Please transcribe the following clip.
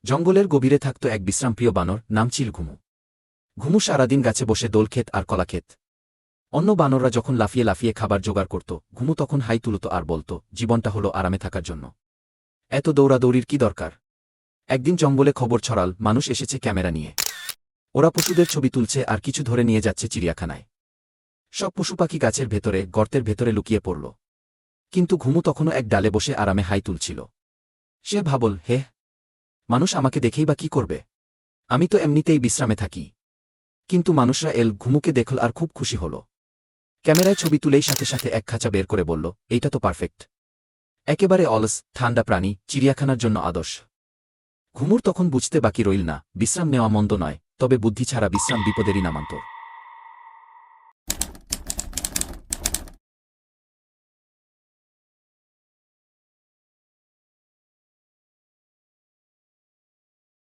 জঙ্গলের গভীরে থাকত এক বিশ্রামপ্রিয় বানর, নাম ছিল ঘুমু। ঘুমু সারাদিন গাছে বসে দোলক্ষেত আর কলাক্ষেত। অন্য বানররা যখন লাফিয়ে লাফিয়ে খাবার জোগাড় করত, ঘুমু তখন হাই তুলত আর বলত, জীবনটা হলো আরামে থাকার জন্য, এত দৌড়াদৌড়ির কি দরকার। একদিন জঙ্গলে খবর ছড়াল, মানুষ এসেছে ক্যামেরা নিয়ে। ওরা পশুদের ছবি তুলছে আর কিছু ধরে নিয়ে যাচ্ছে চিড়িয়াখানায়। সব পশুপাখি গাছের ভেতরে, গর্তের ভেতরে লুকিয়ে পড়ল। কিন্তু ঘুমু তখনও এক ডালে বসে আরামে হাই তুলছিল। সে ভাবল, হে, মানুষ আমাকে দেখেই বা কি করবে, আমি তো এমনিতেই বিশ্রামে থাকি। কিন্তু মানুষরা ঘুমুকে দেখল আর খুব খুশি হল। ক্যামেরায় ছবি তুলেই সাথে সাথে এক খাঁচা বের করে বলল, এইটা তো পারফেক্ট, একেবারে অলস, ঠান্ডা প্রাণী, চিড়িয়াখানার জন্য আদর্শ। ঘুমুর তখন বুঝতে বাকি রইল না, বিশ্রাম নেওয়া মন্দ নয়, তবে বুদ্ধি ছাড়া বিশ্রাম বিপদেরই নামান্তর।